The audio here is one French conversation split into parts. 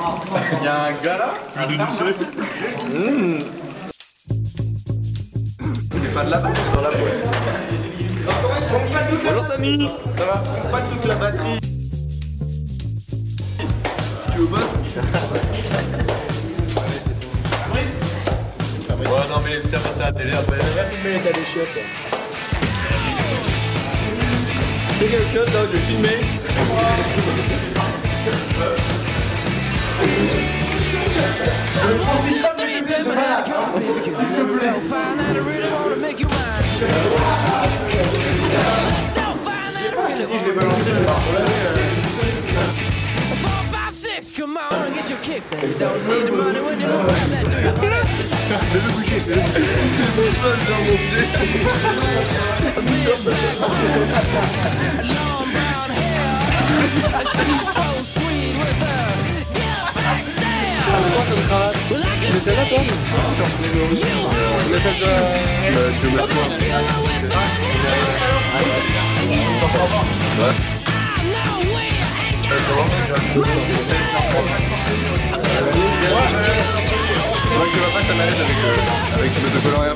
Il y a un gars là. C'est pas de la batterie dans la boîte. Bonjour Samy. Ça va? Pas toute la batterie. Tu veux pas? Ouais non mais laissez ça passer à la télé après. Viens filmer l'état des chiottes. C'est quelque chose là, je vais filmer. Come on and get your kicks. Then you don't need the money when you look at that, do you, honey? Long brown hair, she's so sweet with her back stare. Well, I can see you Moi je vois pas ta manette avec ce autocollant.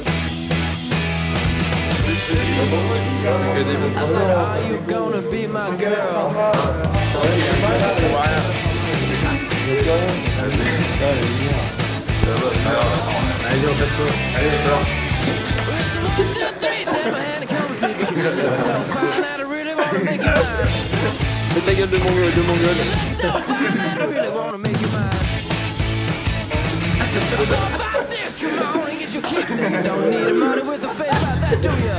I said, are you gonna be my girl? Allez, on fait quoi? Allez, on sort. Fais ta gueule de mongol. Come on and get your kicks. You don't need money with a face like that, do ya?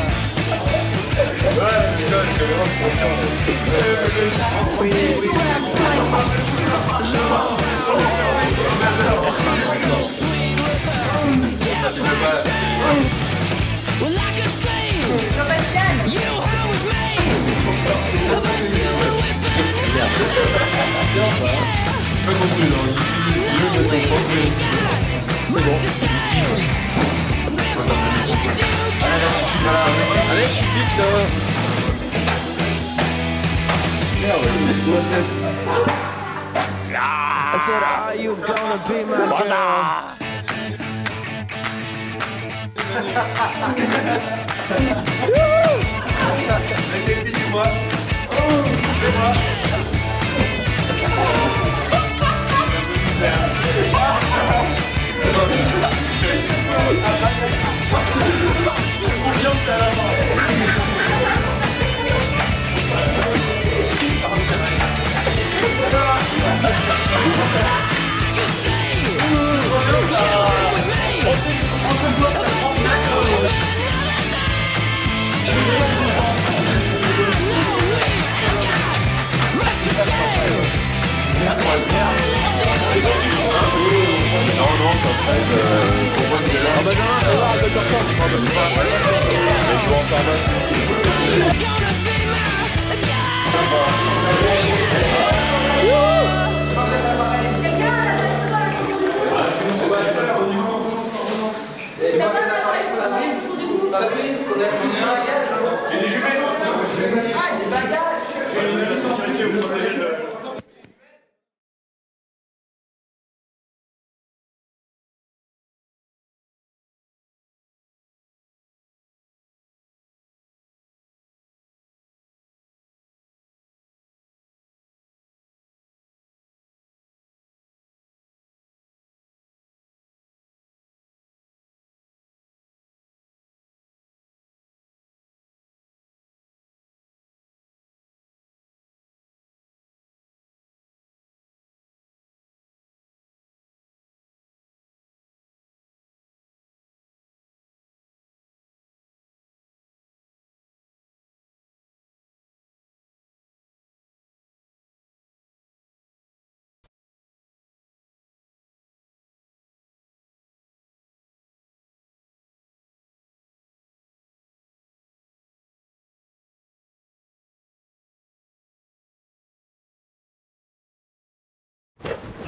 Well, I can see you home with me. But you were with Allez, vite I said, are you gonna be my girl?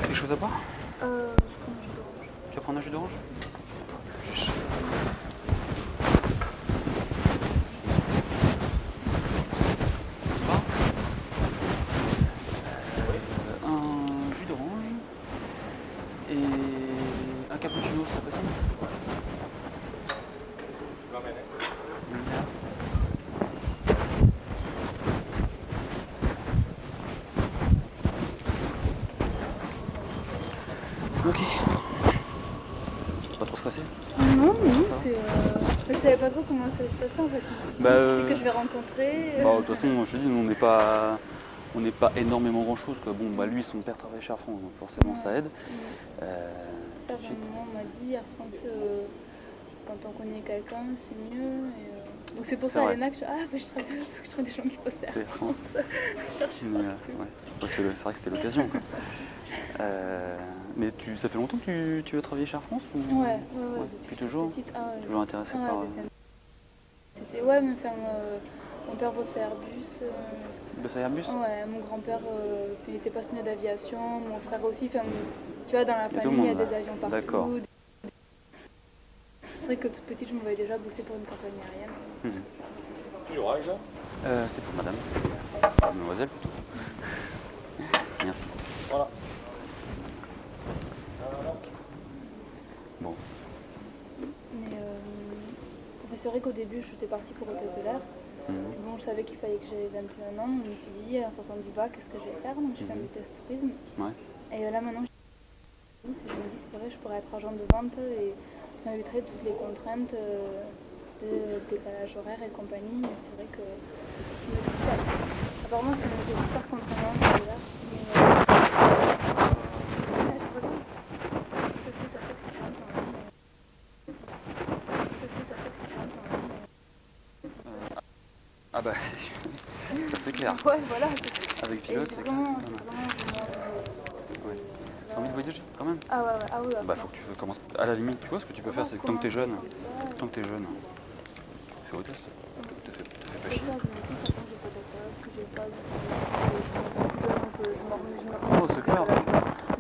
Quelque chose à boire? Tu vas prendre un jus d'orange? Juste. Un jus d'orange. Et un cappuccino, c'est possible? Ok. Pas trop stressé? Non, c'est. Je savais pas trop comment ça allait se passer en fait. Bah, C'est que je vais rencontrer. Bah, de toute façon, je te dis, nous, on n'est pas énormément grand chose, quoi. Bon, bah, lui, son père travaille chez Air France, donc forcément ça aide. Ça, Tout de suite. maman m'a dit Air France, quand on connaît quelqu'un, c'est mieux. Donc c'est pour C'est ça, vrai. Léna, que je ah, bah, je trouve des gens qui bossent à Air France. Je cherche Mais, ouais. C'est vrai que c'était l'occasion, quoi. Mais ça fait longtemps que tu veux travailler chez Air France ou... Ouais. Depuis toujours? Petite, Toujours intéressé par... C'était, ouais, mais enfin, mon père bossait à Airbus. Bossait à Airbus? Ouais, mon grand-père, il était passionné d'aviation, mon frère aussi. Enfin, tu vois, dans la tout le famille, il y a monde, des avions partout. D'accord. C'est vrai que toute petite, je me voyais déjà bosser pour une compagnie aérienne. Toujours âge? C'est pour madame. Mademoiselle, plutôt. Merci. Voilà. Bon. Mais c'est vrai qu'au début, j'étais partie pour hôtesse de l'air. Bon, je savais qu'il fallait que j'aie 21 ans. Je me suis dit, en sortant du bac, qu'est-ce que je vais faire? Donc, j'ai fait un BTS tourisme. Ouais. Et là, maintenant, je me dis, c'est vrai, je pourrais être agent de vente et m'éviterais toutes les contraintes de décalage horaire et compagnie. Mais c'est vrai que je me dis pas. Apparemment, c'est un métier super contraignant. Ah bah, c'est clair. Ouais, voilà. Avec pilote, c'est clair. Vraiment, Ouais. T'as envie de voyager quand même? Ah ouais, ah oui. Bah faut que tu commences. À la limite, tu vois ce que tu peux faire, c'est que tant que t'es jeune, fais hôtesse. Te fais pas chier. Oh, c'est clair.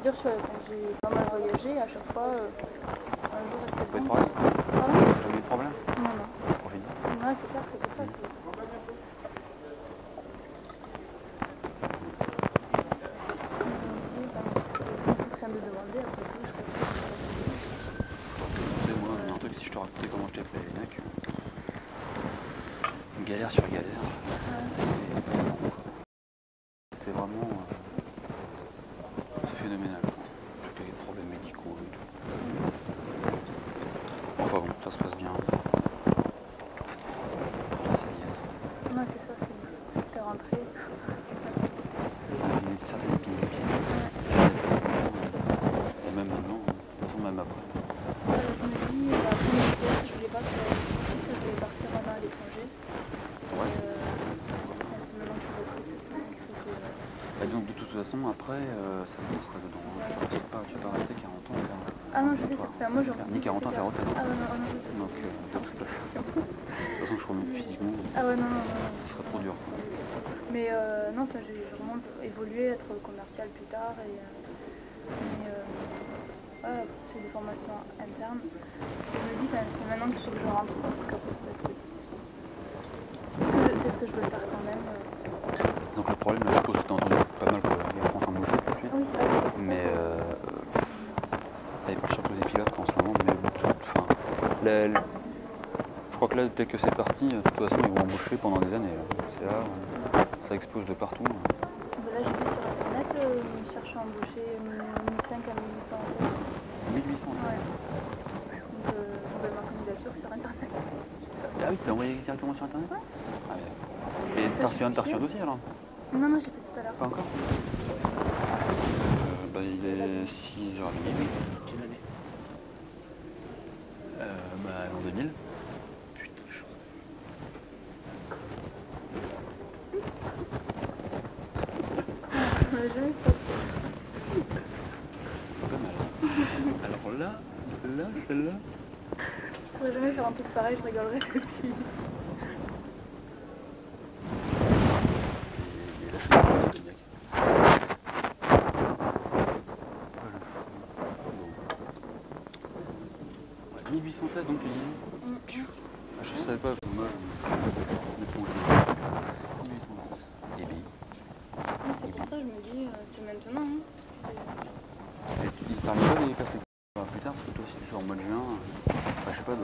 Dire, j'ai pas mal voyagé, à chaque fois, un jour, c'est Pas de bon. problème. Pardon? Jamais eu de problème. Non. Profite-en. Ouais, c'est clair, c'est pour ça que... rien de demander, après tout, je fais Tu sais, moi, un truc, si je te racontais comment je t'ai appelé à l'ENAC, galère sur galère. C'est vraiment phénoménal. J'ai des problèmes médicaux et tout. Enfin bon, ça se passe bien. J'essaie d'y être. Non, c'est ça, t'es rentré. Une certaine épine. Et même maintenant, de toute façon, même après. Je me dis, après mes BTS, je voulais pas que tout de suite, je voulais partir maintenant à l'étranger. Ouais. C'est maintenant qu'il recrute, c'est maintenant qu'il faut que... Et donc de toute façon, après, ça bouffe quoi dedans. Tu peux pas rester 40 ans faire... Ah non, je sais, ça fait moi, je... Ni 40 ans faire autre chose. Ah ouais, non. Donc, de toute façon, je crois que physiquement, Ah ouais, non. ce serait trop dur. Mais non, enfin, j'ai vraiment évolué, être commercial plus tard. Ouais, c'est des formations internes. Je me dis, c'est maintenant qu'il faut que je rentre, parce qu'après, ça va être difficile. C'est ce que je veux faire quand même. Donc le problème, là, je suppose que tu as entendu pas mal que la France embauche tout de suite. Oui, Mais elle est pas surtout des pilotes qu'en ce moment, mais enfin, je crois que là, dès que c'est parti, de toute façon, ils vont embaucher pendant des années. C'est là, ça explose de partout. Là, j'ai vu sur internet, ils cherchent à embaucher 1500 à 1800 euros. 1800. Ouais. Donc, ma candidature sur internet. Ah oui, t'as envoyé directement sur internet? Ouais. Ah oui. Et t'as reçu un dossier alors? Non, j'ai fait tout à l'heure. Pas encore? Bah il est 6h30. Quelle année? Bah en 2000. Putain, je On l'a jamais fait. pas mal. Alors là, celle-là. Je pourrais jamais faire un truc pareil, je rigolerais aussi. Il est lâché le mec. 1800 tests donc tu disais? Ah, je savais pas, parce que moi je plongé 1800 tests. Et bien. C'est pour ça que je me dis, c'est maintenant. Hein. Et ils te parlaient pas des perspectives plus tard, parce que toi aussi tu sors en mois de juin. Enfin, je sais pas,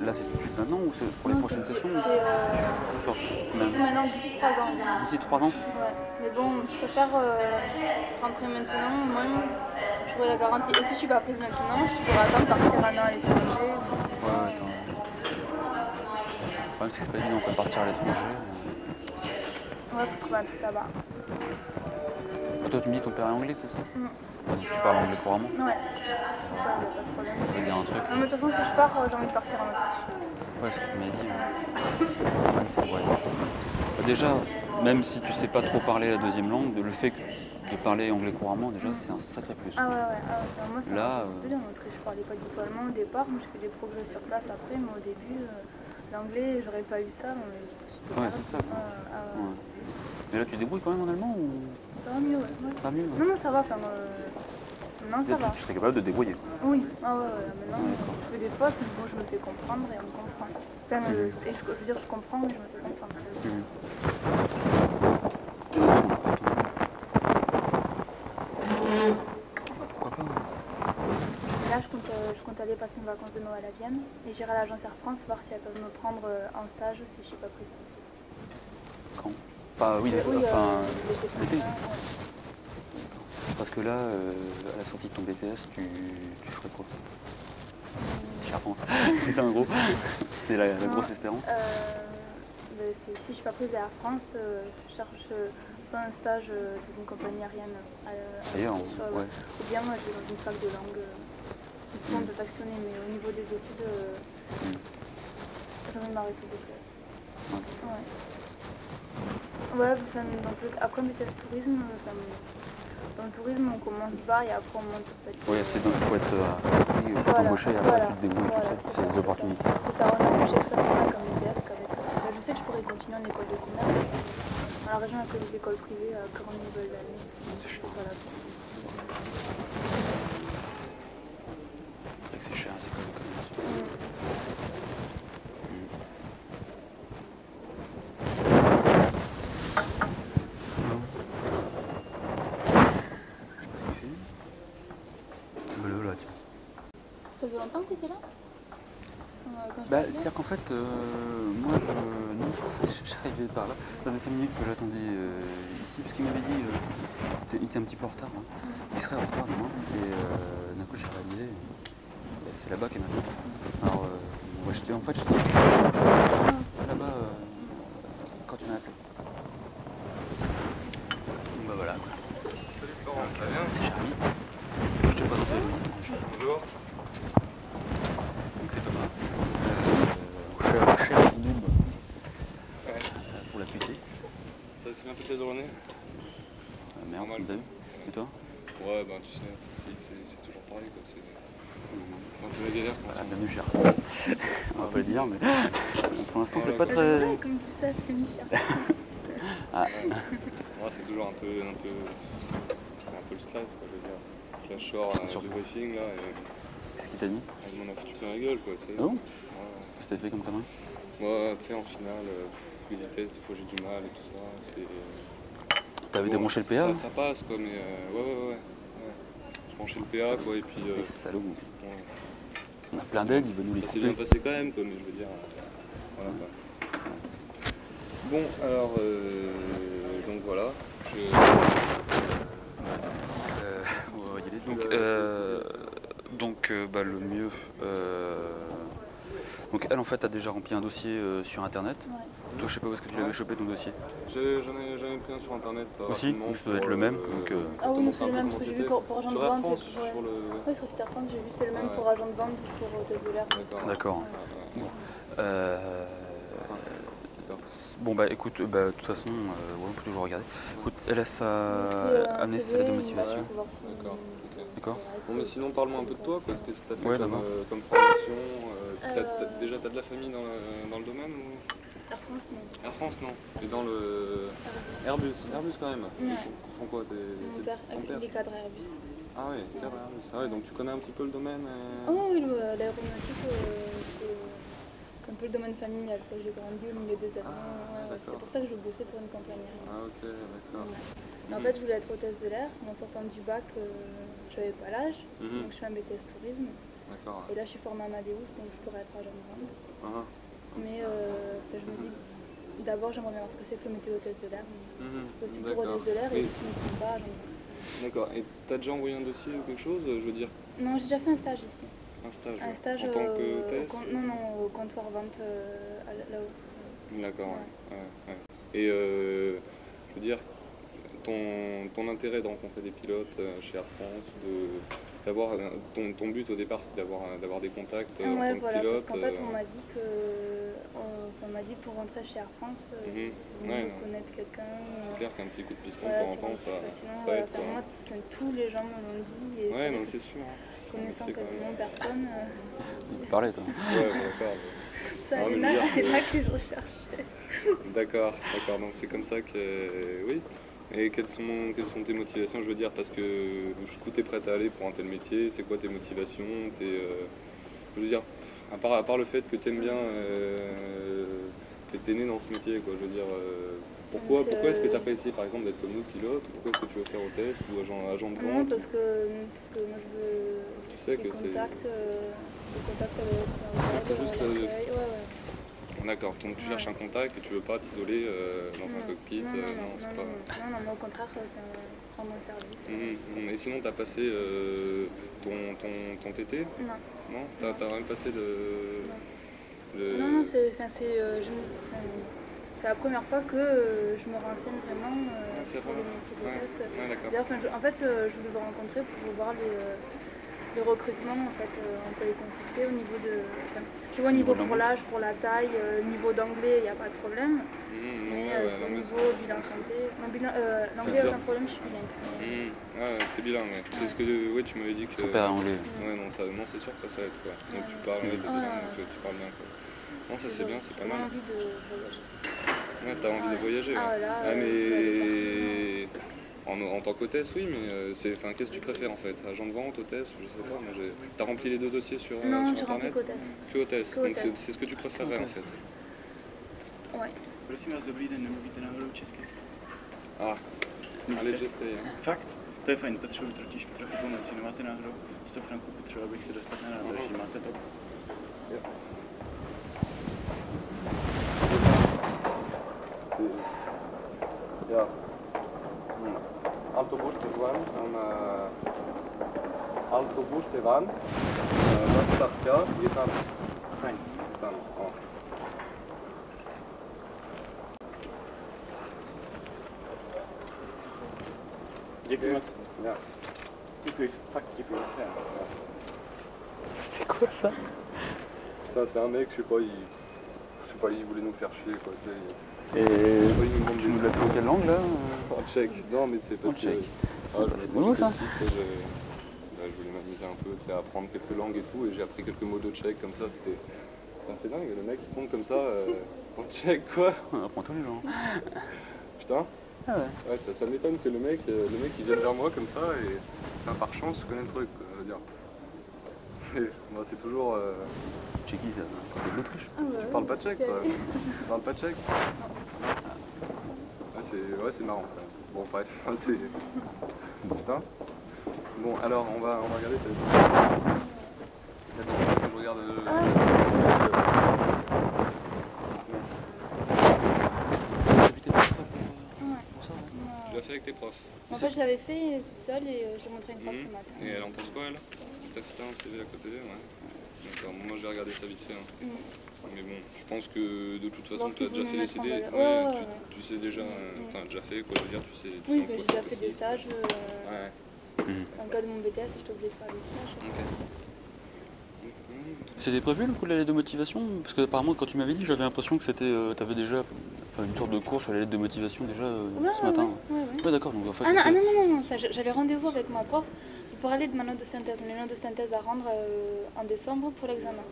là c'est tout de suite maintenant ou c'est pour les prochaines sessions? C'est maintenant d'ici 3 ans. Disons. D'ici 3 ans? Ouais, mais bon, je préfère rentrer maintenant, au moins j'aurai la garantie. Et si je suis pas prise maintenant, je pourrais attendre de partir un an à l'étranger. Ouais, attends. Le problème c'est que c'est pas évident, on peut partir à l'étranger. Ouais, faut trouver un truc là-bas. Ah, toi tu me dis que ton père est anglais, c'est ça? Donc tu parles anglais couramment? Ouais, ça, y a pas de problème. Ça veut dire un truc. Non, mais de toute façon, si je pars, j'ai envie de partir en Autriche. Ouais, ce que tu m'as dit. Ouais, c'est vrai. Bah, déjà, même si tu sais pas trop parler la deuxième langue, le fait de parler anglais couramment, déjà, c'est un sacré plus. Ah ouais. Moi, ça Là, m'a fait en Autriche. Je parlais pas du tout allemand au départ. Moi, j'ai fait des progrès sur place après, mais au début, l'anglais, j'aurais pas eu ça. Ouais, c'est ça. Ouais. Mais là, tu te débrouilles quand même en allemand ou... Ça va mieux, ouais. Pas mieux? Non, ça va. Enfin, non, ça va. Tu serais capable de te débrouiller? Oui, maintenant, je fais des fautes, mais bon, je me fais comprendre et on me comprend. Enfin, et je veux dire, je comprends, mais je me fais comprendre. Pourquoi pas? Et là, je compte aller passer mes vacances de Noël à Vienne et j'irai à l'agence Air France voir si elles peuvent me prendre en stage si je suis pas prise tout de suite. Quand? Enfin, oui, enfin, l'été. Ouais. Parce que là, à la sortie de ton BTS, tu ferais quoi? Air France. C'est ça en gros? C'est la grosse espérance? Si je suis pas prise à Air France, je cherche soit un stage dans une compagnie aérienne Ailleurs, ou bien moi je vais dans une fac de langue, justement de factionner, mais au niveau des études, j'ai envie de m'arrêter au BTS. Ouais, après mes tests tourisme, dans le tourisme on commence bas et après on monte petit. Oui, il faut être embauché et après tu te débrouilles tout seul, c'est des opportunités. C'est ça, on j'ai fait ça comme BTS qu'avec. Je sais que je pourrais continuer en école de commerce. Dans la région, il y a que des écoles privées à 40 nouvelles d'années. C'est cher. Voilà. C'est vrai que c'est cher les écoles de commerce. Ça faisait longtemps que tu étais là? C'est-à-dire qu'en fait, moi, je suis arrivé par là. Ça faisait 5 minutes que j'attendais ici, parce qu'il m'avait dit il était un petit peu en retard. Hein. Il serait en retard demain, et d'un coup j'ai réalisé, c'est là-bas qu'il m'a fait. Alors, j'étais là-bas quand tu m'as appelé. Donc bah voilà. Salut Florent, ça va bien? Jérémy. Je te présente le nom. Bonjour. Donc c'est Thomas. Cher Noob. Pour la putée. Ça s'est bien passé la journée? Merde, Normal. t'as vu? Et toi? Ouais, ben tu sais, c'est toujours pareil quoi, c'est un peu la galère quoi. Voilà, bienvenue cher. On va pas le dire, mais pour l'instant c'est pas très... Ouais, comme tout ça, c'est une chère. Ah. Moi c'est toujours un peu le stress quoi, je veux dire. Là je sors du briefing là et Qu'est-ce qu'il t'a dit? elle m'en a foutu plein la gueule quoi, tu sais. Ah bon? Ouais. Qu'est-ce que t'as fait comme connerie? Moi, tu sais, en finale, les vitesses, des fois j'ai du mal et tout ça, c'est... T'avais Bon, débranché le PA? ça passe quoi, mais ouais. Je branchais le PA quoi, et puis... Les salauds. ouais. On a plein d'aides, il veut nous les Ça s'est couper. bien passé quand même quoi, mais je veux dire... voilà quoi. Bon, alors, donc voilà, On va y aller. Donc, le mieux... Donc elle en fait a déjà rempli un dossier sur internet. Ouais. Toi je sais pas où est-ce que tu l'avais chopé ton dossier. j'en ai pris un sur internet Aussi, rapidement. ça doit être le même. Donc, Ah oui, c'est le même, parce que j'ai vu pour agent de sur Air vente. France, Ouais. sur le... Oui, sur site Air France, j'ai vu c'est le même Ouais. pour agent de vente pour test de l'air. D'accord. Ouais. Bon bah écoute, de toute façon, on peut toujours regarder. Écoute, elle a amené sa lettre de motivation. D'accord. D'accord. Bon mais sinon parle-moi un peu de toi, parce que t'as fait Ouais, comme formation, déjà t'as de la famille dans le domaine ou... Air France, non. Air France non, et dans le... Airbus quand même. Ouais. Ils font quoi Mon père, il est cadre Airbus. Ah oui, cadre Airbus, ah ouais, donc tu connais un petit peu le domaine Ah oui, l'aéronautique, c'est un peu le domaine familial. J'ai grandi au milieu des avions. C'est pour ça que je bossais pour une compagnie aérienne. Ah ok, d'accord. Ouais. En fait, je voulais être hôtesse de l'air, mais en sortant du bac, j'avais pas l'âge, Mhm. donc je fais un BTS tourisme. D'accord. Et là, je suis formée à Amadeus, donc je pourrais être agent de vente. Ah, Mais enfin, je me dis, d'abord, j'aimerais bien voir ce que c'est que le métier d'hôtesse de l'air. mhm. Je suis pour D'accord. hôtesse de l'air et Mais- si je ne me pas, agent de vente. D'accord. Et t'as déjà envoyé un dossier ou quelque chose? Je veux dire, Non, j'ai déjà fait un stage ici. un stage. Un stage en tant que hôtesse? non, au comptoir vente là-haut. D'accord, Ouais. ouais. Ouais. Et je veux dire, ton intérêt de rencontrer des pilotes chez Air France, ton but au départ, c'est d'avoir des contacts en Ouais, tant que voilà, pilote. parce qu'en fait, on m'a dit que pour rentrer chez Air France, Mhm. il Ouais, faut non. connaître quelqu'un. C'est clair qu'un petit coup de piston Voilà, de temps en tu temps, vois, ça sinon, aide. voilà, Quoi. moi, tous les gens me l'ont dit. Et Ouais, c'est non, vrai c'est que sûr. Hein. connaissant C'est quand même- quasiment personne, Il parlait, toi. Ouais, bon, d'accord. ça Non, allait mais là, je veux c'est dire, là que je recherchais. D'accord. Donc c'est comme ça que. Oui. Et quelles sont tes motivations, je veux dire, parce que jusqu'où t'es prête à aller pour un tel métier? C'est quoi tes motivations? Je veux dire, à part le fait que t'aimes bien, que t'es né dans ce métier, quoi. Je veux dire, pourquoi est-ce que t'as pas essayé, par exemple, d'être comme nous, pilote? Pourquoi est-ce que tu veux faire hôtesse ou agent de Non, vente? parce que moi je veux Tu sais des que c'est. contacts, des contacts avec c'est juste, l'accueil. Ouais. D'accord, donc tu Ouais. cherches un contact et tu veux pas t'isoler dans un cockpit. Non, C'est pas. non, moi au contraire, prendre mon service. Mhm. Et sinon, t'as passé ton TT? Non. Non? T'as rien passé Non, c'est la première fois que je me renseigne vraiment c'est sur la les première métiers fois. d'hôtesse. Ouais, d'accord. D'ailleurs, en fait, je voulais vous rencontrer pour voir les recrutements, en fait, en quoi ils consistaient au niveau de... je vois au niveau pour l'âge, pour la taille, niveau d'anglais, il n'y a pas de problème. Mais c'est au niveau bilan santé. L'anglais, bien. aucun problème, je suis bilingue. Ah, t'es bilingue, ouais. C'est ce que tu m'avais dit que. Son père est anglais. Ouais, non, c'est sûr que ça aide, quoi. Donc tu parles, t'es bilingue, donc tu parles bien, quoi. Non, ça c'est bien, c'est pas J'ai mal. envie de voyager. Ouais, t'as envie de voyager, ouais. Là, mais en tant qu'hôtesse, oui, mais qu'est-ce que tu préfères en fait? Agent de vente, hôtesse, je sais pas, moi t'as rempli les deux dossiers sur Non, sur j'ai rempli internet? qu'hôtesse. Que hôtesse, Que donc hôtesse. c'est ce que tu préférerais en fait. Ouais. Prosím vás, dobrý den, nemluvíte náhodou česky? Ah, allez, j'essaye. Hein. Fakt? To je fajn, potřebuji totiž trochu pomoci. Nemáte náhodou 100 franků, potřeboval bych se dostat na nádraží, máte to? Ja. Autobus tewan, autobus tewan, stacja, tam. Fajn. Tam, o. Děkuji moc. Ja. Děkuji, fakt děkuji. C'est quoi ça? Putain, c'est un mec, je sais pas, il voulait nous faire chier, quoi. Tu sais, Et il nous demande tu nous l'as fait en quelle langue là? en tchèque. Non, mais c'est parce En que. tchèque. C'est quand beau, j'étais ça. petit, tu sais, je voulais m'amuser un peu, tu sais, à apprendre quelques langues et tout, et j'ai appris quelques mots de tchèque comme ça, c'était. Putain, c'est dingue, le mec il tombe comme ça en tchèque, quoi. On apprend tous les jours. Putain. Ah ouais. Ouais, ça m'étonne que le mec il vienne vers moi comme ça et par chance je connais le truc, quoi, je veux dire. Et, moi c'est toujours. Tchéquie, ça. C'est de l'Autriche. Tu parles pas tchèque, toi? Tu parles pas tchèque? Ouais, c'est marrant. Quoi. Bon, bref, c'est. Putain. Bon, alors on va regarder. Attends, je regarde. Tu l'as fait avec tes profs. En fait, je l'avais fait toute seule et je l'ai montré à une prof ce matin. Et elle en pense quoi, elle? T'as fait un CV à côté, ouais. D'accord, moi je vais regarder ça vite fait. Hein. Mais bon, je pense que de toute façon, Bon, tu as si déjà vous fait me des mettre en CD. valeur. Ouais, Ouais. tu sais déjà, enfin déjà fait, quoi, je veux dire, tu sais. Oui, en quoi j'ai ça déjà fait des consiste. stages. Ouais. Dans le cadre de mon BTS, j'étais obligée de faire des stages. Ok. C'était prévu le coup de la lettre de motivation? Parce que apparemment quand tu m'avais dit, j'avais l'impression que c'était, t'avais déjà une sorte de cours sur la lettre de motivation déjà ce matin. Ouais. Ouais d'accord, donc en fait. Non. Enfin, j'avais rendez-vous avec ma prof pour parler de ma note de synthèse. Mes notes de synthèse à rendre en décembre pour l'examen.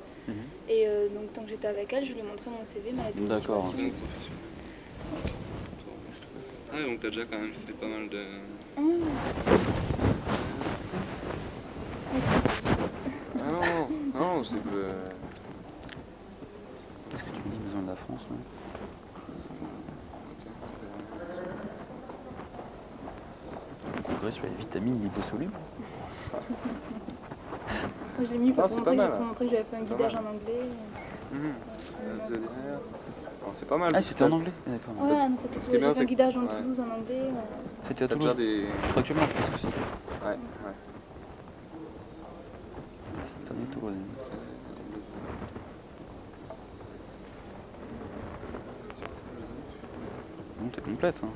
Et donc tant que j'étais avec elle, je lui ai montré mon CV, ma lettre de D'accord. motivation. Ah, donc t'as déjà quand même fait pas mal de. Ah non, c'est que. Qu'est-ce que tu me dis, besoin de la France ouais. Congrès sur les vitamines liposolubles. J'ai mis Ah, pour c'est montrer, pas mal. pour montrer que j'avais fait un C'est pas guidage mal. en anglais. Non, c'est pas mal. Ah, c'était en anglais? D'accord. Ouais, non, Ce qui est j'ai bien, fait c'est un que- guidage en ouais. Toulouse en anglais. C'était à T'as déjà Toulouse. des... Actuellement, je pense que c'est. Ouais, ouais. C'est un Toulouse. Bon, t'es complète. Hein.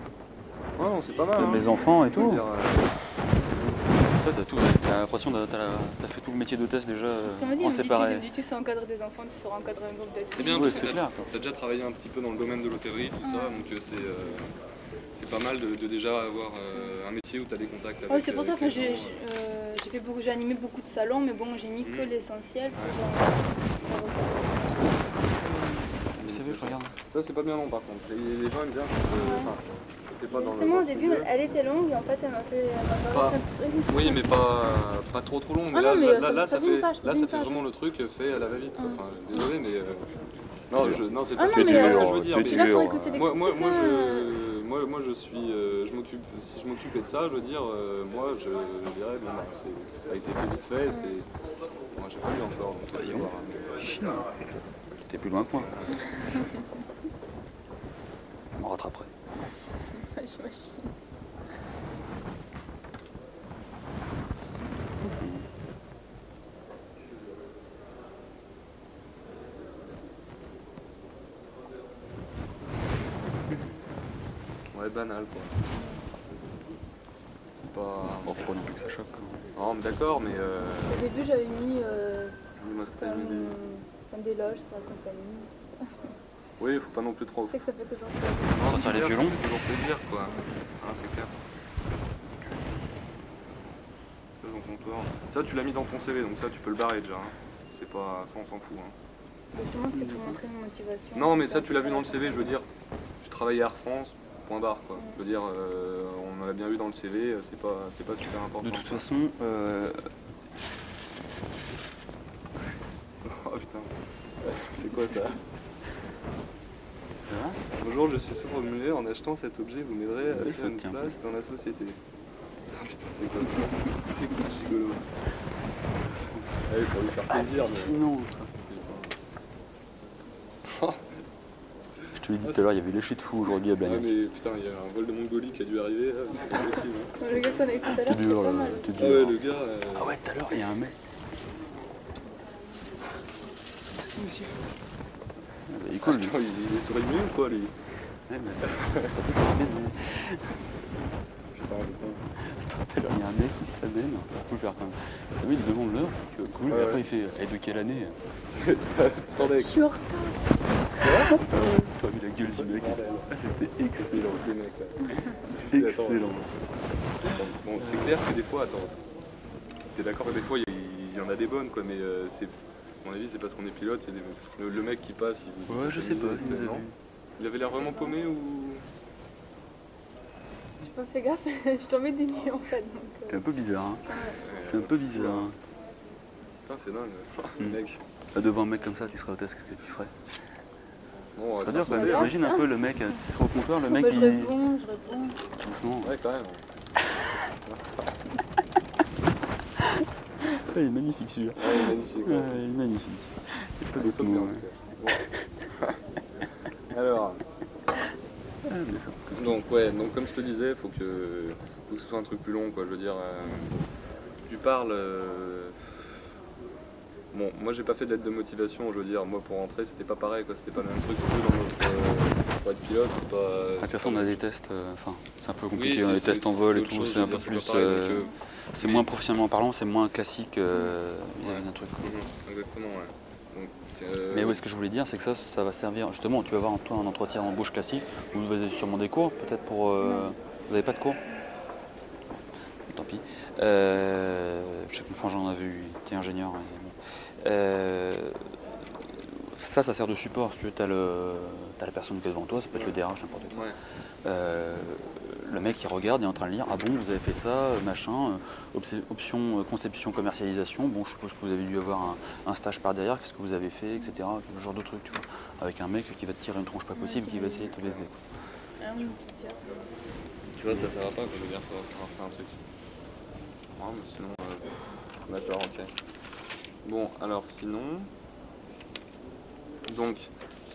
Ouais, non, c'est pas mal. T'as Hein. les enfants et Je veux tout. dire, Ça, t'as tout. T'as l'impression t'as fait tout le métier d'hôtesse déjà Comme on dit, en il me séparé. dit, tu sais encadrer des enfants, tu sauras encadrer un groupe de C'est bien Oui, parce que c'est clair, quoi. t'as déjà travaillé un petit peu dans le domaine de l'hôtellerie, tout ça, donc c'est pas mal de déjà avoir un métier où t'as des contacts avec. Ouais, c'est pour ça que avec les gens, j'ai animé beaucoup de salons, mais bon, j'ai mis que l'essentiel. Le CV, je regarde. Ça, c'est pas bien long par contre. Les gens aiment bien quand c'est pas dans le. Justement, au dans le début, milieu. elle était longue et en fait, elle m'a fait Pas- un truc. Oui, mais pas trop long. Mais Ah là, non, mais là, ça ça fait une fait, page, ça là, fait ça une fait page. vraiment le truc fait à la va-vite. Quoi. Enfin, désolé, mais non, c'est Ah pas non, ce mais, que je veux dire. je mais- suis là pour écouter les Moi, critiques, moi, hein. moi, je suis, je m'occupe. Si je m'occupais de ça, je veux dire, moi, je dirais, bon, bah, ça a été fait vite fait. Moi, j'ai pas vu encore. Donc, allez voir. Chine. T'es plus loin que moi. Je m'en rattraperai. J'imagine. Ouais, banal, quoi. C'est pas. Bon, faut pas non plus que ça choque. Quoi. Non, mais d'accord, mais. Au début, j'avais mis Dis-moi ce que t'as mis. des loges sur la compagnie. Oui, faut pas non plus trop. Je sais que ça fait toujours Non, Sortir les c'est violons. Ça fait toujours plaisir, quoi. Ah, c'est clair. Ça, dans ton comptoir. Ça, tu l'as mis dans ton CV, donc ça, tu peux le barrer déjà. Hein. C'est pas... Ça, on s'en fout. Hein. Justement, c'était pour montrer mon motivation. Non, mais ça, tu l'as vu dans le CV, je veux dire. Tu travaillais à Air France, point barre, quoi. Je veux dire, on en a bien vu dans le CV, c'est pas super important. De toute quoi. façon, Oh putain. C'est quoi ça? ça va? Bonjour, je suis surformulé. En achetant cet objet, vous m'aiderez à Oui, faire une tiens. place dans la société. Ah putain, c'est quoi ça? C'est quoi ce gigolo? Allez, pour lui faire plaisir, mais... Sinon, je te l'ai dit tout à l'heure, il y avait léché de fou aujourd'hui à Ah Blagnac. mais putain, il y a un vol de Mongolie qui a dû arriver, là, c'est pas possible. Hein. Le gars qu'on a eu tout à l'heure, C'est c'était dur, pas là, mal. c'est Ah dur. ouais, le gars... Ah ouais, tout à l'heure, il y a un mec. Merci monsieur. Ah bah, il est cool, lui. Attends, il est sur une ou quoi, lui? Ouais, mais ça fait plaisir. Putain, Tout à l'heure, il y a un mec qui s'amène. Faut le faire quand même. T'as vu, il demande l'heure. Cool, Ouais, et après ouais. il fait « Et de quelle année ?» sans deck. Je suis en retard. T'as vu la gueule du mec. Bordel. Ah, c'était excellent. Les mecs, là. Excellent. Bon, c'est clair que des fois, attends, t'es d'accord que des fois, il y en a des bonnes, quoi, mais c'est... À mon avis, c'est parce qu'on est pilote, c'est le mec qui passe, il vous... Ouais, je sais pas. c'est- non. Il avait l'air vraiment paumé ou... J'ai pas fait gaffe, je tombais des nuits en fait. Donc, C'est un peu bizarre, hein. C'est un peu bizarre. Hein. Putain, c'est dingue, le mec. Là, devant un mec comme ça, tu serais hôtesse, qu'est-ce que tu ferais? Bon, C'est-à-dire, ça, bah, imagine un peu le mec, tu serais au comptoir, le mec je il... réponds. Doucement. ouais, quand même. Il est magnifique celui-là. Ouais, il est magnifique. Ouais, il est magnifique. Il pas Il est d'autres sauvé, mots. en Ouais. tout cas. Bon. Alors, Ah, mais ça. donc ouais, donc comme je te disais, faut que ce soit un truc plus long, quoi. Je veux dire, tu parles. Bon, moi j'ai pas fait de lettre de motivation, je veux dire, moi pour rentrer c'était pas pareil, quoi. C'était pas le même truc que dans notre. Pour être pilote, c'est pas. De toute façon, on a des tests, enfin, c'est un peu compliqué, Oui, on a des c'est- tests en vol et autre tout, chose, c'est un je peu veux dire, plus. c'est pas pareil, donc, C'est moins professionnellement parlant, c'est moins classique vis-à-vis d'un truc. Quoi. Exactement, ouais. Donc, Mais ouais, ce que je voulais dire, c'est que ça va servir. Justement, tu vas avoir toi un entretien d'embauche classique, vous avez sûrement des cours, peut-être pour. Vous n'avez pas de cours? Tant pis. Je sais que mon frangin en avait eu, il était ingénieur. Et bon. Ça sert de support. Si tu veux, t'as la personne qui est devant toi, ça peut être le DRH, n'importe quoi. ouais. Le mec il regarde, il est en train de lire, ah bon vous avez fait ça, machin, option conception commercialisation, bon je suppose que vous avez dû avoir un stage par derrière, qu'est-ce que vous avez fait, etc. Ce genre de truc, tu vois. Avec un mec qui va te tirer une tronche pas possible, qui va essayer de te baiser. Ah oui, c'est sûr. Tu vois, ça va pas, quoi, je veux dire, faut faire un truc. Ah, mais sinon, d'accord, ok. Bon, alors sinon... Donc,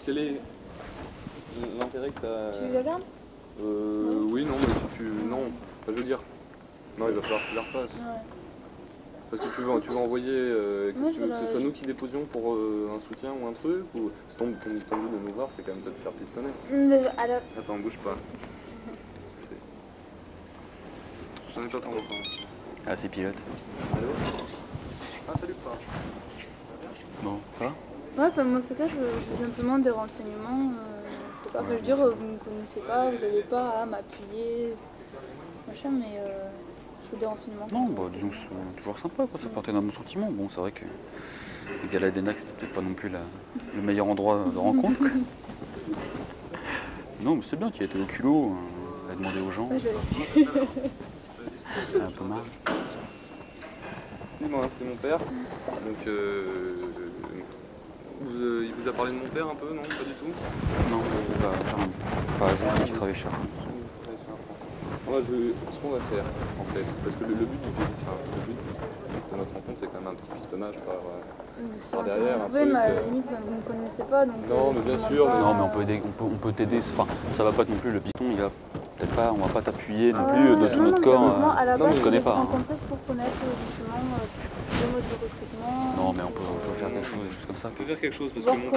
quel est l'intérêt que t'as... Tu le gardes? Oui, non, mais si tu... Non, enfin, je veux dire... Non, il va falloir que tu la refasses. Ouais. Parce que tu veux envoyer... Moi, que ce soit nous qui déposions pour un soutien ou un truc, ou... Ton but de nous voir, c'est quand même de te faire pistonner. Alors, Attends, bouge pas. J'en ai pas pour longtemps. Ah, c'est pilote. Allô? Ah, salut, pas. Bon, ça va? ouais, enfin, moi, c'est cas, je veux simplement des renseignements. C'est pas que je veux dire, vous me connaissez pas, vous n'avez pas à m'appuyer, machin, mais je veux des renseignements. Non, bah disons que c'est toujours sympa, quoi. Ça partait d'un bon sentiment. Bon, c'est vrai que le gala d'ENAC, c'était peut-être pas non plus le meilleur endroit de rencontre, quoi. Non, mais c'est bien, tu y étais au culot, à demander aux gens. Ouais, je l'avais vu. Un peu marre. Moi, c'était mon père. Donc, il vous a parlé de mon père un peu, non? Pas du tout? Non, pas à jour, qui travaille chez Air France. Ce qu'on va faire, en fait, parce que le but du jeu, enfin, le but de notre rencontre, c'est quand même un petit pistonnage par derrière. Un Oui, truc, mais à la limite, vous ne me connaissez pas, donc... Non, mais bien sûr, mais- Non, mais on peut t'aider. Enfin, ça va pas non plus, le piston, il va peut-être pas, on va pas t'appuyer non Ah plus ouais, de tout non, notre non, corps. mais moi, à la non, base, mais je connais je pas, hein. rencontré pour connaître justement le mode de recrutement. Non, mais on peut faire des choses comme ça. On peut faire quelque chose, parce Voir que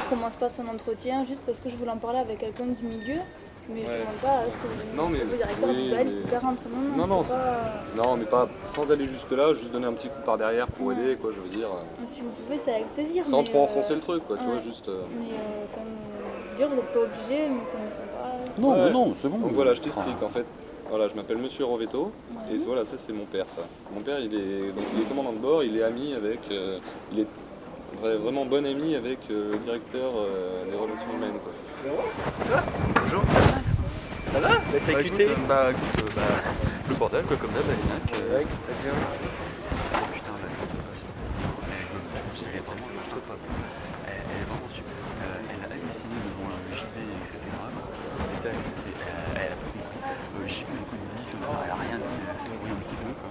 comment se passe un entretien, juste parce que je voulais en parler avec quelqu'un du milieu. Mais je Ouais. ne demande pas à ce que Non, mais- le directeur oui, du bal, mais- il rentre. Non, non, c'est pas... Non, mais pas sans aller jusque-là, juste donner un petit coup par derrière pour Ouais. aider, quoi, je veux dire. Si vous pouvez, c'est avec plaisir. Sans mais, trop enfoncer le truc, quoi, tu vois, ouais. juste... Mais comme dire, vous n'êtes pas obligé, vous ne me connaissez pas. Non, Ouais. mais non, c'est bon. Donc voilà, je t'explique, en fait. Voilà, je m'appelle Monsieur Rovetto, Ouais. et voilà, ça c'est mon père, ça. Mon père, il est commandant de bord, il est ami avec... il est vraiment bon ami avec le directeur des relations humaines, quoi. Bonjour. Ça va? La TQT? Le bordel, quoi, comme d'hab, à l'ENAC. Ouais, très bien. Oh putain, la classe passe. Elle est vraiment top. Elle est vraiment super. Elle a halluciné devant le JB, etc. Elle a pas compris. JB, du coup, dit ce soir, elle a rien dit, elle se rouille un petit peu, quoi.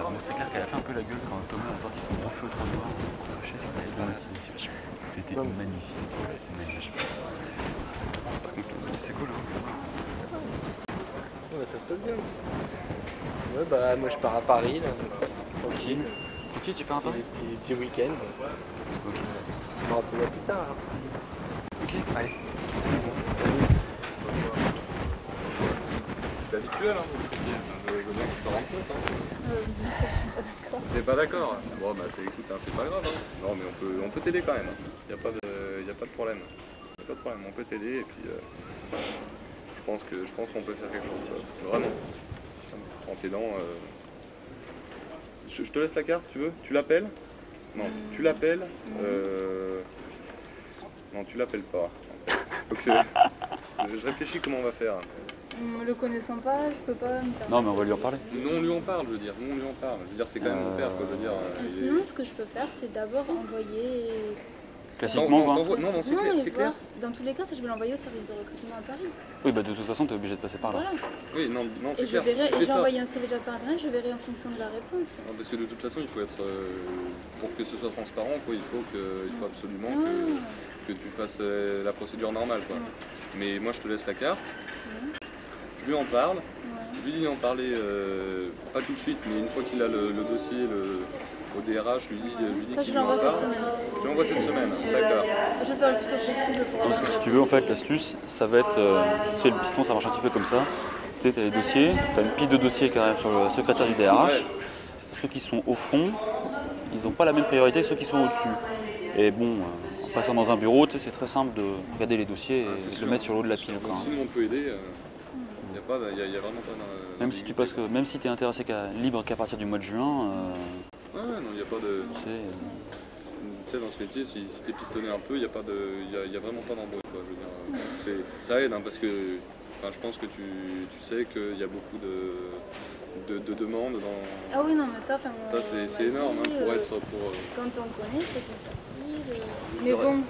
Bon, c'est clair qu'elle a fait un peu la gueule quand Thomas a sorti son gros feutre noir. C'était magnifique. C'est magnifique. Par contre, c'est cool, hein. Ouais, ça se passe bien. Ouais, bah moi je pars à Paris là, tranquille. Tranquille, tu pars à Paris? Des petits week-ends. Ok. On se voit plus tard. Hein. Ok, allez. C'est habituel, hein, je veux bien que tu te rendes compte, hein. T'es pas d'accord? Bon, bah écoute, hein, c'est pas grave, hein. Non, mais on peut t'aider quand même. Y a pas de problème. Y a pas de problème, on peut t'aider, et puis... je pense qu'on peut faire quelque chose, quoi. Vraiment. En t'aidant... Je te laisse la carte, tu veux? Tu l'appelles? Non, tu l'appelles. Non, tu l'appelles pas. Ok. Je réfléchis comment on va faire. Le connaissant pas, je peux pas me permettre. Non, mais on va lui en parler. Nous on lui en parle, je veux dire. Nous on lui en parle. Je veux dire, c'est quand même mon père, quoi. Je veux dire. Sinon, ce que je peux faire, c'est d'abord envoyer... Classiquement, quoi. Non, c'est clair, mais c'est clair. Dans tous les cas, je vais l'envoyer au service de recrutement à Paris. Oui, bah de toute façon, t'es obligé de passer par là. Voilà. Oui, non, Et c'est je clair. verrai, Tu fais et j'ai ça. envoyé un CV déjà par internet, je verrai en fonction de la réponse. Non, parce que de toute façon, il faut être... pour que ce soit transparent, quoi, il faut absolument que tu fasses la procédure normale, quoi. Mais moi, je te laisse la carte. Je lui en parle. Je lui dis d'en parler, pas tout de suite, mais une fois qu'il a le dossier au DRH, je lui dis Ça, je qu'il lui en l'envoie cette parle. semaine. Je l'envoie cette semaine, d'accord. Je vais faire le plus tôt possible pour Parce que si tu veux, en fait, l'astuce, ça va être... tu sais, le piston, ça marche un petit peu comme ça. Tu sais, t'as les dossiers, t'as une pile de dossiers qui arrive sur le secrétaire du DRH. Ouais. Ceux qui sont au fond, ils n'ont pas la même priorité que ceux qui sont au-dessus. Et bon, en passant dans un bureau, tu sais, c'est très simple de regarder les dossiers et c'est de sûr. le mettre sur le haut de la pile, quoi, Donc, hein. si nous on peut aider, il n'y a vraiment pas... Même si tu passes, même si tu es intéressé libre qu'à partir du mois de juin, Ouais, non, il n'y a pas de... tu sais, Tu sais, dans ce métier, si t'es pistonné un peu, il n'y a vraiment pas d'embrouille, quoi. Je veux dire, ça aide, hein, parce que je pense que tu sais qu'il y a beaucoup de demandes dans... Ah oui, non, mais ça, Ça, c'est énorme, hein, pour être... Quand on connaît, c'est plus facile. Mais bon,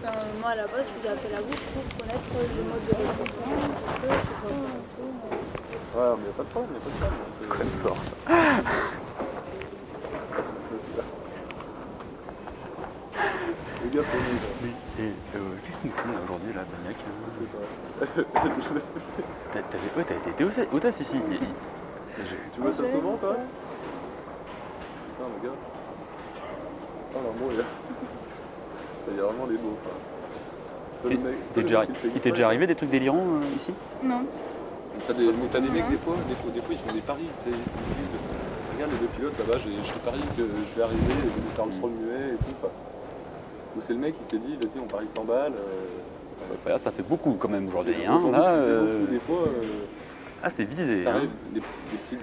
moi, à la base, je vous ai appelé à vous pour connaître le mode de recrutement, Ouais, mais il n'y a pas de problème, il n'y a pas de problème. gars pour nous. Là. Oui. Et qu'est-ce qu'on fait là aujourd'hui, là, Bagnac? Je sais pas. T'as été au test ici. Tu vois ça souvent, toi? Putain, le gars. Ah, l'amour, il y a vraiment des beaux. Il t'est déjà arrivé des trucs délirants ici? Non. T'as des mecs, des fois, ils font des paris, tu sais. Ils disent, regarde les deux pilotes là-bas, je parie que je vais arriver, je vais faire le troll muet et tout. Quoi. Ou c'est le mec qui s'est dit, vas-y, on parie 100 balles. Là, ça fait beaucoup quand même aujourd'hui. Beaucoup, des fois. Ah, c'est visé. Ça hein. arrive, des petites.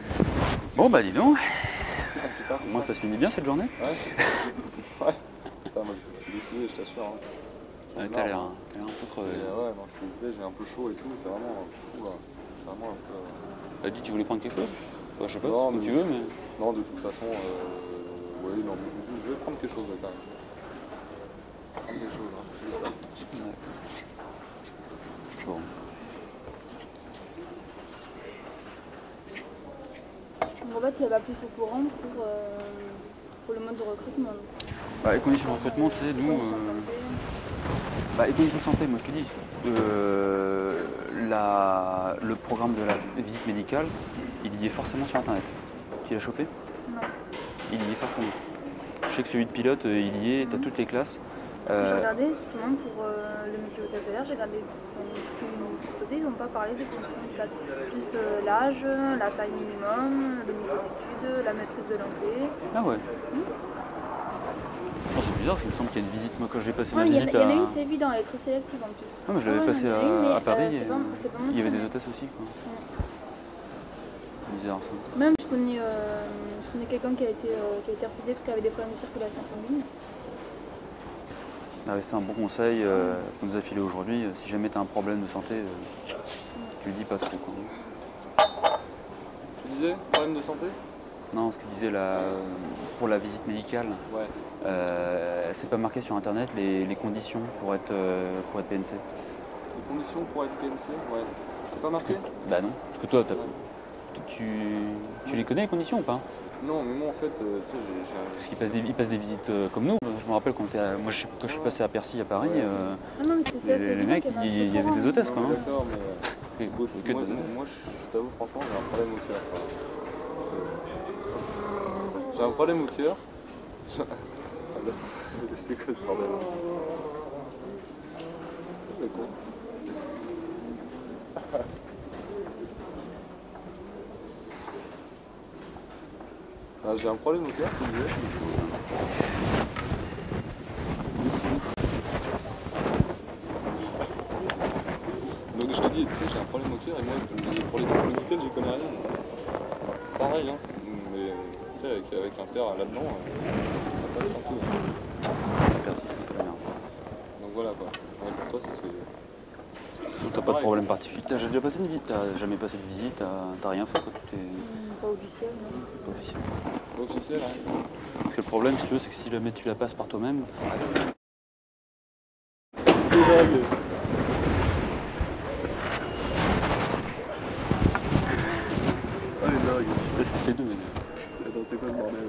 Bon, bah dis donc. Ah, putain, c'est Moi, ça se finit bien cette journée. Ouais. Ouais. Putain, moi, je suis décidé, je t'assure. Hein. Ouais, t'as l'air un peu crevé. Ouais, non, je te disais, j'ai un peu chaud et tout, c'est vraiment fou. Là. C'est vraiment un peu. T'as dit que tu voulais prendre quelque chose? Bah, je sais pas, Non, ce que mais- tu veux, mais. Non, de toute façon, oui, non, mais je vais prendre quelque chose là quand même. Prendre quelque chose, hein. Ouais. Bon. Donc en fait, il n'y a pas plus au courant pour le mode de recrutement. Bah, les conditions de recrutement, tu sais, nous. Conditions de santé. Bah, les conditions de santé, moi je te dis. Le programme de la visite médicale, il y est forcément sur internet. Tu l'as chopé? Non. Il y est forcément. Je sais que celui de pilote, il y est, t'as toutes les classes. J'ai regardé justement pour le métier hôtelier, j'ai regardé tout côté, ils n'ont pas parlé des conditions médicales. Juste l'âge, la taille minimum, le niveau d'études, la maîtrise de l'anglais. Ah ouais. Oh, c'est bizarre, parce qu'il me semble qu'il y a une visite. Moi, quand j'ai passé ma Ouais, il y en visite a à. une, c'est évident, elle est très sélective en plus. Ah, moi je l'avais Ouais, passé il y en a une, mais, à Paris. c'est pas Il y avait des mentionné. hôtesses aussi, quoi. Bizarre ça. Même je connais quelqu'un qui a été refusé parce qu'il avait des problèmes de circulation sanguine. Ah, ouais, c'est un bon conseil qu'on nous a filé aujourd'hui. Si jamais tu as un problème de santé, tu le dis pas trop, quoi. Tu disais, problème de santé? Non, ce que disait pour la visite médicale, Ouais. c'est pas marqué sur internet les conditions pour être PNC. Les conditions pour être PNC? Ouais. C'est pas marqué? Bah non, parce que toi, tu les connais les conditions ou pas? Non, mais moi en fait, tu sais, Parce qu'ils passent des visites comme nous. Je me rappelle quand quand je suis passé à Percy à Paris, Ah non, mais c'est ça, c'est les évident mecs, qu'il y en a il y avait des différents. hôtesses, quoi. Non, Hein. d'accord, mais C'est écoute, que moi, des hôtesses. moi, je t'avoue franchement, j'ai un problème au cœur. Quoi. J'ai un problème au cœur. C'est quoi ce bordel? C'est con. Ah, j'ai un problème au cœur, tu disais. Donc je te dis, tu sais, j'ai un problème au cœur et moi, pour les trucs médicaux, j'y connais rien. Pareil, hein. Mais tu sais, avec un père là-dedans, ça passe partout. Percy, c'est un peu la merde. Donc voilà quoi. Ouais, pour toi, ça c'est. T'as pas de problème particulier. T'as déjà passé une visite? T'as jamais passé de visite? T'as rien fait, quoi. T'es Pas officiel, non. pas officiel. Officiel, hein. Parce que le problème, si tu veux, c'est que si jamais tu la passes par toi-même, c'est deux. Attends, c'est quoi ce bordel?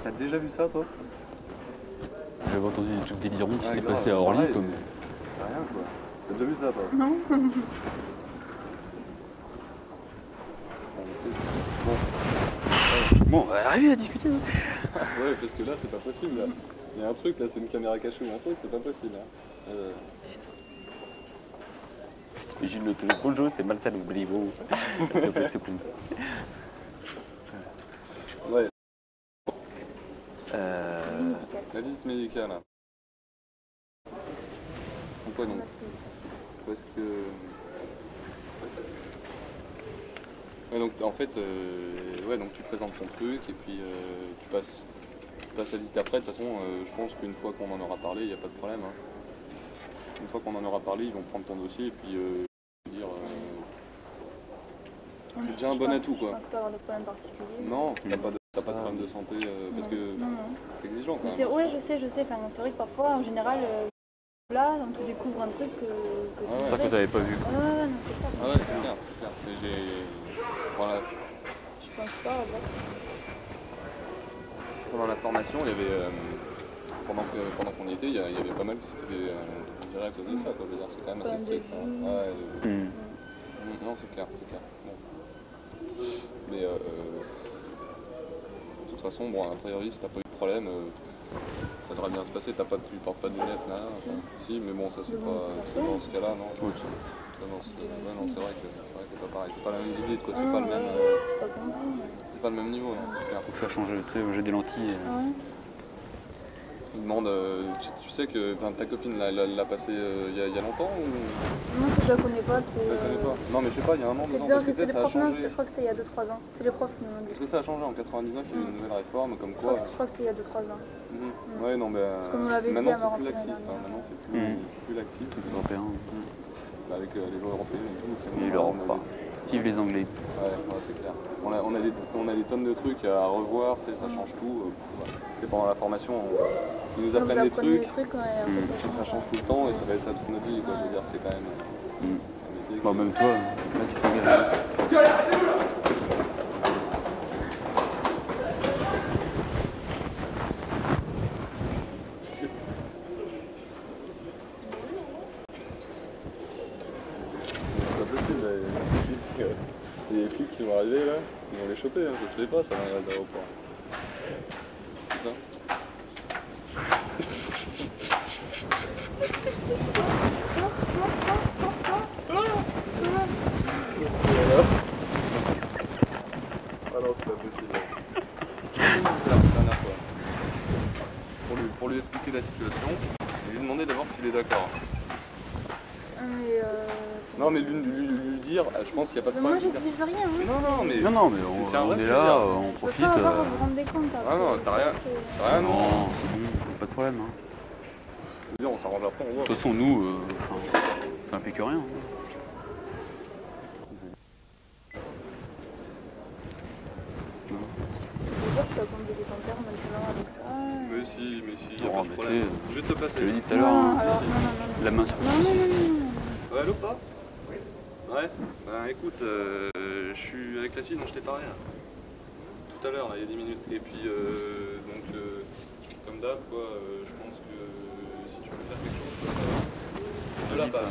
T'as déjà vu ça toi? J'avais entendu des trucs délirants qui Ouais, s'étaient grave, passés à Orly, pareil. quoi, mais. T'as rien quoi. T'as déjà vu ça toi? Non. Bon, on va arriver à discuter. Hein. Ouais, parce que là c'est pas possible là. Il y a un truc là, c'est une caméra cachée ou un truc, c'est pas possible. Hein. T'imagines le téléphone jaune, c'est mal ça, l'oubliez-vous. S'il te plaît, s'il te plaît. Ouais, Médical. la visite médicale là. Pourquoi donc? Parce que. Ouais, donc en fait, ouais, donc tu présentes ton truc et puis tu passes la visite après. De toute façon, je pense qu'une fois qu'on en aura parlé, il n'y a pas de problème. Hein. Une fois qu'on en aura parlé, ils vont prendre ton dossier et puis dire. C'est déjà un bon atout quoi. Je pense pas avoir de problème particulier. Non, t'as pas de problème de santé parce que Non, non. c'est exigeant quand Mais même. ouais, je sais. Enfin, c'est vrai que parfois, en général, là, on te découvre un truc que tu ouais. C'est ça que t'avais pas vu. Ouais, non, c'est ça. Ah ouais, c'est clair, c'est clair. Mais voilà, Je pense pas, ouais. pendant la formation, il y avait pendant qu'on y était, il y avait pas mal qui s'étaient virés à cause de ça, quoi. Je veux dire, c'est quand même assez strict. Hein. Ouais, non, c'est clair, c'est clair. Bon. Mais de toute façon, bon, a priori, si t'as pas eu de problème, ça devrait bien se passer. Tu portes pas de lunettes là, enfin, si, mais bon, ça c'est pas dans ce cas-là, non. Ouais, non, c'est vrai que c'est pas pareil. C'est pas la même visite, quoi. C'est pas le même. C'est pas le même niveau, non. C'est clair. Faut faire changer le truc, j'ai des lentilles. Il demande, tu sais que ta copine l'a passé il y a longtemps ou... Non, je la connais pas. Tu la connais pas? Non, mais je sais pas, il y a un an, c'est 2 ans, bien, parce que c'est les ça a profs, non, changé. je crois que c'était il y a 2-3 ans. C'est les profs qui m'ont dit. Parce que ça a changé en 99, il y a eu une nouvelle réforme, comme quoi... Je crois que c'était il y a 2-3 ans. Ouais, non, mais Parce qu'on nous l'avait dit maintenant avant c'est plus l'année laxiste, dernière. maintenant c'est plus laxiste. Truc européen. Avec les lois européennes et tout. Et l'Europe pas. Vive les Anglais. Ouais, c'est clair. On a des tonnes de trucs à revoir, tu sais, ça change tout. C'est pendant la formation, ils nous apprennent des trucs, ça change tout le temps et ça va être ça toute notre vie, quoi. Je veux dire, c'est quand même un métier. Bon, même toi, là tu t'engages. C'est pas possible, il y a des flics qui vont arriver là, ils vont les choper, hein. Ça se fait pas ça dans les aéroports. Putain. Ah non, c'est pas possible. Dernière fois. Pour lui expliquer la situation, et lui demander d'abord s'il est d'accord. Non mais lui dire, je pense qu'il n'y a pas de Moi problème. j'exige rien. Non mais on est là, on profite. Vous vous rendez compte après. Ah non, t'as rien non. Non, c'est bon, pas de problème. Hein. Je veux dire, on s'arrange après, on voit. De toute façon, nous, ça implique rien. Hein. Tu vas conduire ton père maintenant avec ça. Mais si, y a Oh, pas de mais problème. tu Je vais te le passer. Je te l'ai dit tout à l'heure. Non, Hein. alors, si. non. La main sur Ouais, allô, pas? Oui. Ouais, bah écoute, je suis avec la fille dont je t'ai parlé là. Tout à l'heure, là, il y a 10 minutes. Et puis, donc, comme d'hab, quoi, je pense que si tu veux faire quelque chose, ne la pas.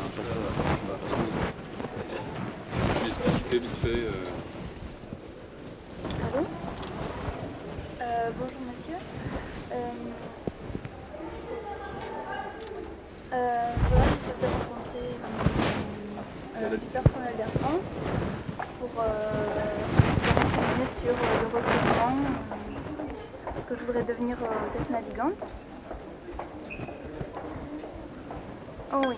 Je lui explique vite fait. Allô bonjour monsieur. Voilà, je souhaitais rencontrer du personnel d'Air France pour se renseigner sur le recrutement, parce que je voudrais devenir test navigante. Oh oui.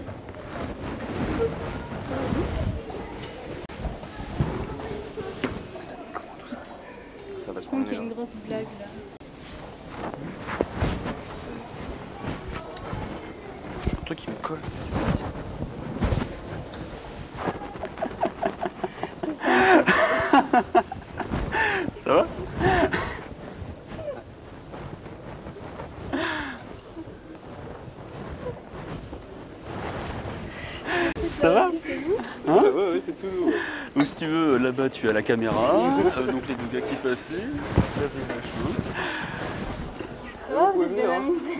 Ça va se Il y a une grosse blague là. un truc qui me colle. Ça va? Ça va? Hein? Ouais, c'est tout nous. Ouais. Ou si tu veux, là-bas tu as la caméra, donc les deux gars qui passaient, là vous machin. Oh, vous êtes bien amusés.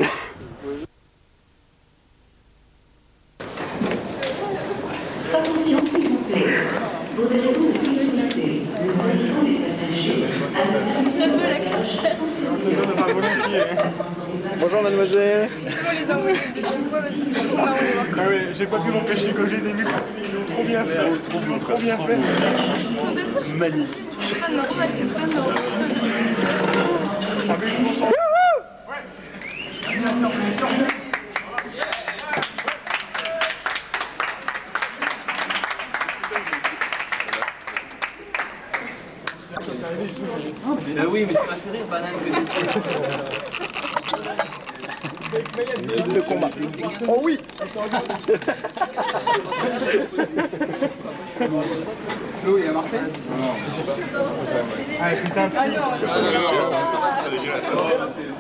Attention s'il vous plaît. Pour des raisons de sécurité, nous invitons les passagers à ne pas La cassette. Bonjour mademoiselle. Il faut les envoyer des fois parce qu'ils sont là, on les voit. Ah ouais, j'ai pas pu m'empêcher quand je les ai vus passer, ils l'ont trop bien fait. Ils l'ont trop bien fait. Ils sont des magnifiques. C'est pas normal, c'est pas normal. Ah mais ils sont Oui, mais c'est pas fait rire, banane que le combat. Oh oui. Flo, il a marché? Ah putain. Ah non, C'est juste.